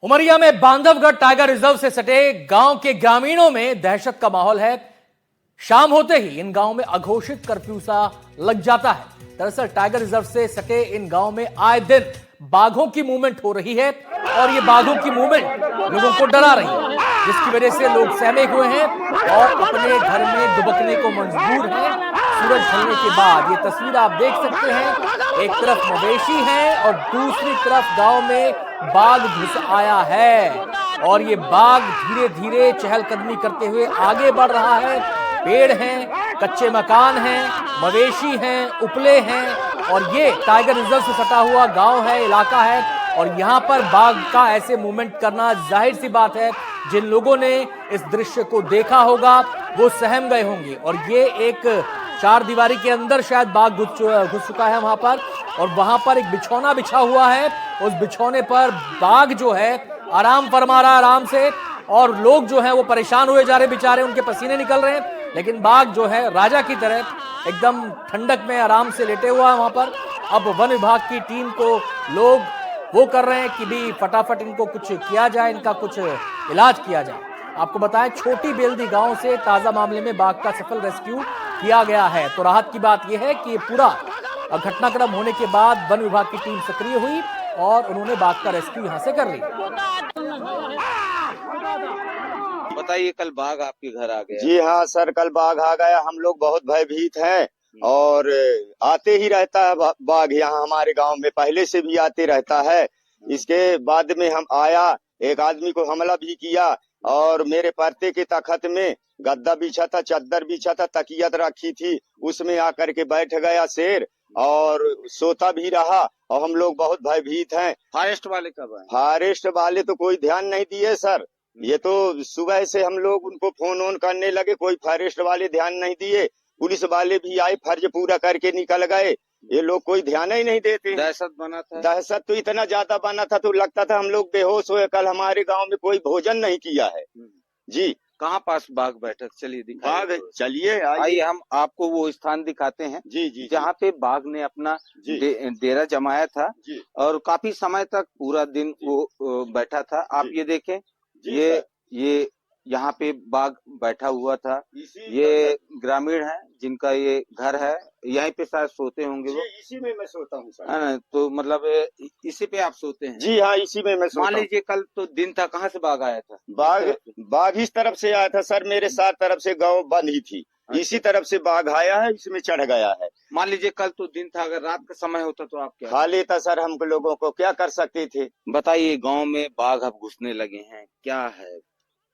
उमरिया में Bandhavgarh tiger reserve से सटे गांव के ग्रामीणों में दहशत का माहौल है। शाम होते ही इन गांवों में अघोषित कर्फ्यू सा लग जाता है। दरअसल टाइगर रिजर्व से सटे इन गांवों में आए दिन बाघों की मूवमेंट हो रही है और ये बाघों की मूवमेंट लोगों को डरा रही है, जिसकी वजह से लोग सहमे हुए हैं और अपने घर में दुबकने को मजबूर हैं। सूरज ढलने के बाद ये तस्वीर आप देख सकते हैं, एक तरफ मवेशी हैं और दूसरी तरफ गांव में बाघ घुस आया है और ये बाघ धीरे धीरे चहलकदमी करते हुए आगे बढ़ रहा है। पेड़ हैं, कच्चे मकान हैं, मवेशी हैं, उपले हैं और ये टाइगर रिजर्व से सटा हुआ गांव है, इलाका है और यहाँ पर बाघ का ऐसे मूवमेंट करना जाहिर सी बात है, जिन लोगों ने इस दृश्य को देखा होगा वो सहम गए होंगे। और ये एक चार दीवारी के अंदर शायद बाघ घुस चुका है वहां पर और वहां पर एक बिछौना बिछा हुआ है। उस बिछौने पर बाघ जो है आराम फरमा रहा है आराम से और लोग जो है वो परेशान हुए जा रहे, बेचारे उनके पसीने निकल रहे हैं, लेकिन बाघ जो है राजा की तरह एकदम ठंडक में आराम से लेटे हुआ है वहां पर। अब वन विभाग की टीम को लोग वो कर रहे हैं कि भी फटाफट इनको कुछ किया जाए, इनका कुछ इलाज किया जाए। आपको बताएं, छोटी बेलदी गांव से ताजा मामले में बाघ का सफल रेस्क्यू किया गया है। तो राहत की बात यह है कि पूरा घटनाक्रम होने के बाद वन विभाग की टीम सक्रिय हुई और उन्होंने बाघ का रेस्क्यू यहां से कर लिया। बताइए, कल बाघ आपके घर आ गया? जी हाँ सर, कल बाघ आ गया। हम लोग बहुत भयभीत हैं और आते ही रहता है बाघ यहाँ हमारे गांव में, पहले से भी आते रहता है। इसके बाद में हम आया, एक आदमी को हमला भी किया और मेरे पर्दे के तखत में गद्दा बिछा था, चादर बिछा था, तकियत रखी थी, उसमें आकर के बैठ गया शेर और सोता भी रहा और हम लोग बहुत भयभीत हैं। फॉरेस्ट वाले कब आए? फॉरेस्ट वाले तो कोई ध्यान नहीं दिए सर, ये तो सुबह से हम लोग उनको फोन ऑन करने लगे, कोई फॉरेस्ट वाले ध्यान नहीं दिए। पुलिस वाले भी आए, फर्ज पूरा करके निकल गए, ये लोग कोई ध्यान ही नहीं देते। दहशत बना था? दहशत तो इतना ज्यादा बना था तो लगता था हम लोग बेहोश हुए। कल हमारे गांव में कोई भोजन नहीं किया है जी। कहाँ पास बाघ बैठा? चलिए बाघ, चलिए आइए हम आपको वो स्थान दिखाते हैं जी जी, जहाँ पे बाघ ने अपना डेरा जमाया था जी। और काफी समय तक पूरा दिन वो बैठा था। आप ये देखें, ये यहाँ पे बाघ बैठा हुआ था। ये ग्रामीण है जिनका ये घर है, यहीं पे शायद सोते होंगे वो। इसी में मैं सोता हूँ सर। तो मतलब इसी पे आप सोते हैं? जी हाँ, इसी में मैं सोता हूँ। मान लीजिए कल तो दिन था, कहाँ से बाघ आया था? बाघ इस तरफ से आया था सर, मेरे साथ तरफ से गांव बंद ही थी, इसी तरफ से बाघ आया है, इसमें चढ़ गया है। मान लीजिए कल तो दिन था, अगर रात का समय होता तो आप क्या खा लेता सर, हम लोगों को क्या कर सकते थे। बताइए, गांव में बाघ अब घुसने लगे हैं, क्या है?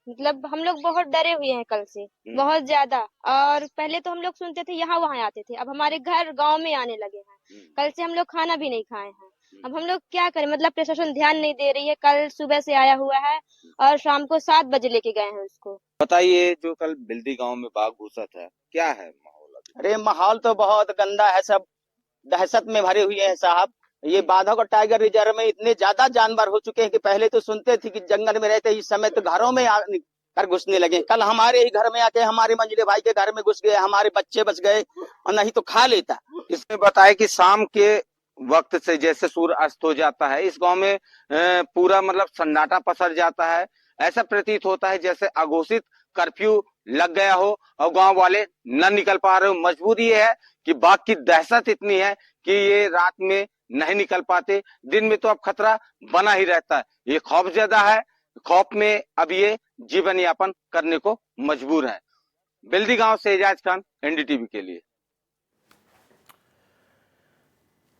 मतलब हम लोग बहुत डरे हुए हैं कल से, बहुत ज्यादा। और पहले तो हम लोग सुनते थे यहाँ वहाँ आते थे, अब हमारे घर गांव में आने लगे हैं। कल से हम लोग खाना भी नहीं खाए हैं। अब हम लोग क्या करें, मतलब प्रशासन ध्यान नहीं दे रही है। कल सुबह से आया हुआ है और शाम को 7 बजे लेके गए हैं उसको। बताइए, जो कल बिल्दी गांव में बाघ घुसा था, क्या है माहौल? अरे माहौल तो बहुत गंदा है, सब दहशत में भरे हुए हैं साहब। ये बाघ और टाइगर रिजर्व में इतने ज्यादा जानवर हो चुके हैं कि पहले तो सुनते थे कि जंगल में रहते, इस समय तो घरों में कर घुसने लगे। कल हमारे ही घर में आके हमारे मंझले भाई के घर में घुस गए, हमारे बच्चे बच गए और नहीं तो खा लेता। इसमें बताया कि शाम के वक्त से जैसे सूर्य अस्त हो जाता है, इस गांव में पूरा मतलब सन्नाटा पसर जाता है। ऐसा प्रतीत होता है जैसे अघोषित कर्फ्यू लग गया हो और गांव वाले न निकल पा रहे हो। मजबूरी ये है कि बाघ की दहशत इतनी है कि ये रात में नहीं निकल पाते, दिन में तो अब खतरा बना ही रहता है। ये खौफ ज्यादा है, खौफ में अब ये जीवन यापन करने को मजबूर है। बेल्दी गांव से एजाज खान, एनडीटीवी के लिए।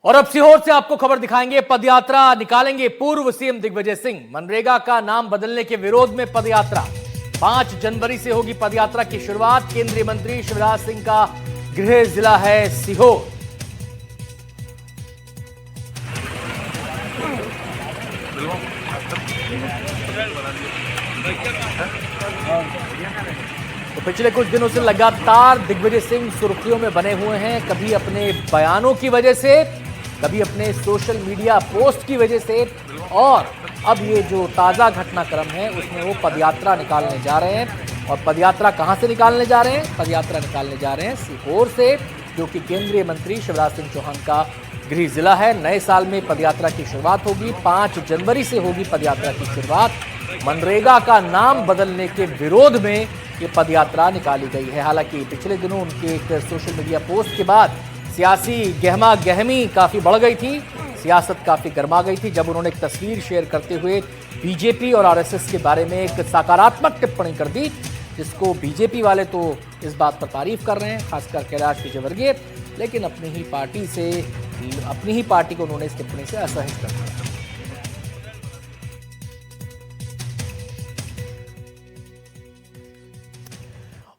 और अब सीहोर से आपको खबर दिखाएंगे। पदयात्रा निकालेंगे पूर्व सीएम दिग्विजय सिंह। मनरेगा का नाम बदलने के विरोध में पदयात्रा 5 जनवरी से होगी पदयात्रा की शुरुआत। केंद्रीय मंत्री शिवराज सिंह का गृह जिला है सीहोर। तो पिछले कुछ दिनों से लगातार दिग्विजय सिंह सुर्खियों में बने हुए हैं, कभी अपने बयानों की वजह से, कभी अपने सोशल मीडिया पोस्ट की वजह से, और अब ये जो ताजा घटनाक्रम है उसमें वो पदयात्रा निकालने जा रहे हैं। और पदयात्रा कहां से निकालने जा रहे हैं? पदयात्रा निकालने जा रहे हैं सीहोर से, जो कि केंद्रीय मंत्री शिवराज सिंह चौहान का गृह जिला है। नए साल में पदयात्रा की शुरुआत होगी। 5 जनवरी से होगी पदयात्रा की शुरुआत। मनरेगा का नाम बदलने के विरोध में ये पदयात्रा निकाली गई है। हालांकि पिछले दिनों उनके एक सोशल मीडिया पोस्ट के बाद सियासी गहमा गहमी काफी बढ़ गई थी, सियासत काफी गर्मा गई थी, जब उन्होंने एक तस्वीर शेयर करते हुए बीजेपी और आरएसएस के बारे में एक सकारात्मक टिप्पणी कर दी, जिसको बीजेपी वाले तो इस बात पर तारीफ कर रहे हैं, खासकर कैलाश विजयवर्गीय, लेकिन अपनी ही पार्टी को उन्होंने इस टिप्पणी से असहज कर दिया।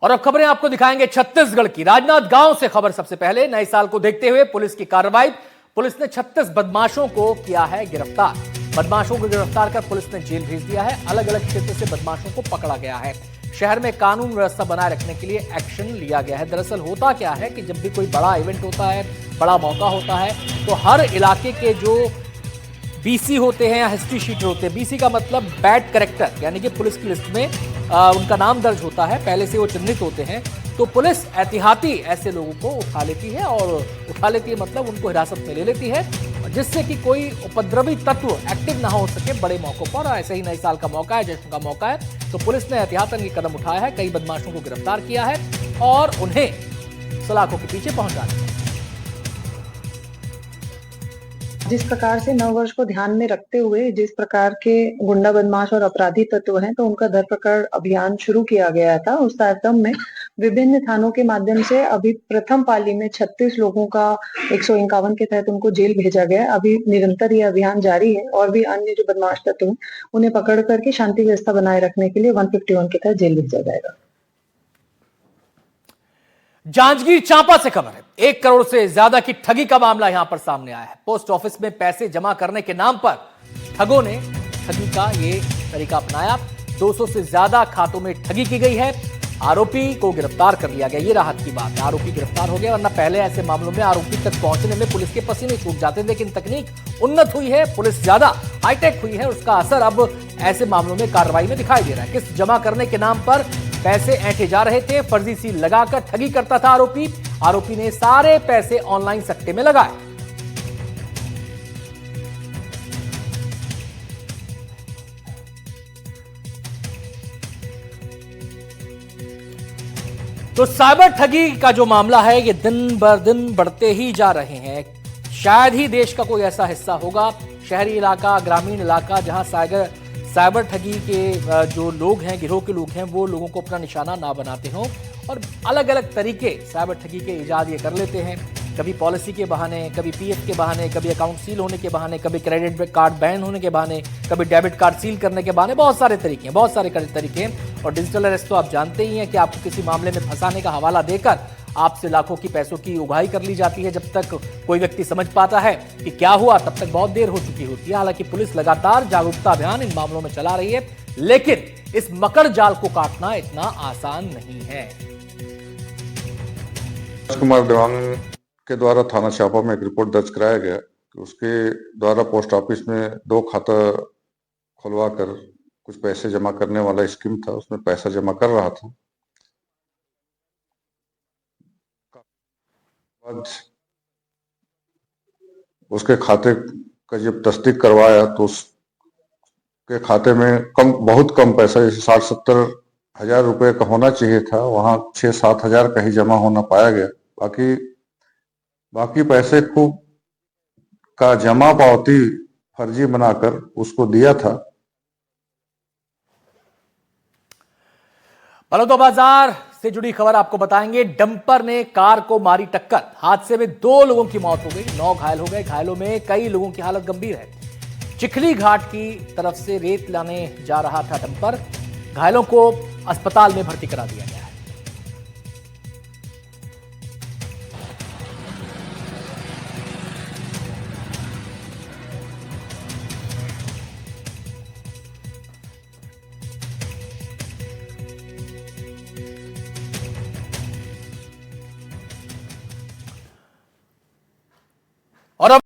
और अब खबरें आपको दिखाएंगे छत्तीसगढ़ की। राजनांदगांव से खबर सबसे पहले। नए साल को देखते हुए पुलिस की कार्रवाई। पुलिस ने 36 बदमाशों को किया है गिरफ्तार। बदमाशों को गिरफ्तार कर पुलिस ने जेल भेज दिया है। अलग अलग क्षेत्र से बदमाशों को पकड़ा गया है। शहर में कानून व्यवस्था बनाए रखने के लिए एक्शन लिया गया है। दरअसल होता क्या है कि जब भी कोई बड़ा इवेंट होता है, बड़ा मौका होता है, तो हर इलाके के जो बीसी होते हैं या हिस्ट्री शीटर होते हैं, बीसी का मतलब बैड कैरेक्टर, यानी कि पुलिस की लिस्ट में उनका नाम दर्ज होता है, पहले से वो चिन्हित होते हैं, तो पुलिस एहतियाती ऐसे लोगों को उठा लेती है, और उठा लेती है मतलब उनको हिरासत में ले लेती है, जिससे कि कोई उपद्रवी तत्व एक्टिव ना हो सके बड़े मौकों पर। ऐसे ही नए साल का मौका है, जश्न का मौका है, तो पुलिस ने एहतियातन ये कदम उठाया है। कई बदमाशों को गिरफ्तार किया है और उन्हें सलाखों के पीछे पहुंचा दिया। जिस प्रकार से नववर्ष को ध्यान में रखते हुए जिस प्रकार के गुंडा बदमाश और अपराधी तत्व हैं, तो उनका धरपकड़ अभियान शुरू किया गया था। उस तारतम्य में विभिन्न थानों के माध्यम से अभी प्रथम पाली में 36 लोगों का 151 के तहत उनको जेल भेजा गया है। अभी निरंतर ये अभियान जारी है और भी अन्य जो बदमाश तत्व हैं उन्हें पकड़ करके शांति व्यवस्था बनाए रखने के लिए 151 के तहत जेल भेजा जाएगा। जांजगीर चांपा से खबर है। 1 करोड़ से ज्यादा की ठगी का मामला यहां पर सामने आया है। पोस्ट ऑफिस में पैसे जमा करने के नाम पर ठगों ने ठगी का ये तरीका अपनाया। 200 से ज्यादा खातों में ठगी की गई है। आरोपी को गिरफ्तार कर लिया गया। ये राहत की बात है, आरोपी गिरफ्तार हो गया, वरना पहले ऐसे मामलों में आरोपी तक पहुंचने में पुलिस के पसीने छूट जाते। लेकिन तकनीक उन्नत हुई है, पुलिस ज्यादा हाईटेक हुई है, उसका असर अब ऐसे मामलों में कार्रवाई में दिखाई दे रहा है। किस्त जमा करने के नाम पर पैसे ऐंठे जा रहे थे, फर्जी सील लगाकर ठगी करता था आरोपी। आरोपी ने सारे पैसे ऑनलाइन सट्टे में लगाए। तो साइबर ठगी का जो मामला है, ये दिन बर दिन बढ़ते ही जा रहे हैं। शायद ही देश का कोई ऐसा हिस्सा होगा, शहरी इलाका, ग्रामीण इलाका, जहां साइबर ठगी के जो लोग हैं, गिरोह के लोग हैं, वो लोगों को अपना निशाना ना बनाते हों और अलग अलग तरीके साइबर ठगी के इजाद ये कर लेते हैं। कभी पॉलिसी के बहाने, कभी पीएफ के बहाने, कभी अकाउंट सील होने के बहाने, कभी क्रेडिट कार्ड बैन होने के बहाने, कभी डेबिट कार्ड सील करने के बहाने। बहुत सारे तरीके हैं, बहुत सारे तरीके हैं। और डिजिटल अरेस्ट तो आप जानते ही हैं कि आपको किसी मामले में फंसाने का हवाला देकर आपसे लाखों की पैसों की उगाही कर ली जाती है। जब तक कोई व्यक्ति समझ पाता है कि क्या हुआ, तब तक बहुत देर हो चुकी होती है। हालांकि पुलिस लगातार जागरूकता अभियान इन मामलों में चला रही है, लेकिन इस मकड़ जाल को काटना इतना आसान नहीं है। राजकुमार देवांग के द्वारा थाना चांपा में एक रिपोर्ट दर्ज कराया गया कि उसके द्वारा पोस्ट ऑफिस में 2 खाता खुलवा कर कुछ पैसे जमा करने वाला स्कीम था, उसमें पैसा जमा कर रहा था। उसके खाते का जब तस्दीक करवाया तो उसके खाते में बहुत कम पैसा, जैसे 60-70 हजार रुपए का होना चाहिए था, वहां 6-7 हजार का ही जमा होना पाया गया। बाकी पैसे खूब का जमा पावती फर्जी बनाकर उसको दिया था। बलौदाबाजार से जुड़ी खबर आपको बताएंगे। डंपर ने कार को मारी टक्कर। हादसे में 2 लोगों की मौत हो गई, 9 घायल हो गए। घायलों में कई लोगों की हालत गंभीर है। चिखली घाट की तरफ से रेत लाने जा रहा था डंपर। घायलों को अस्पताल में भर्ती करा दिया गया।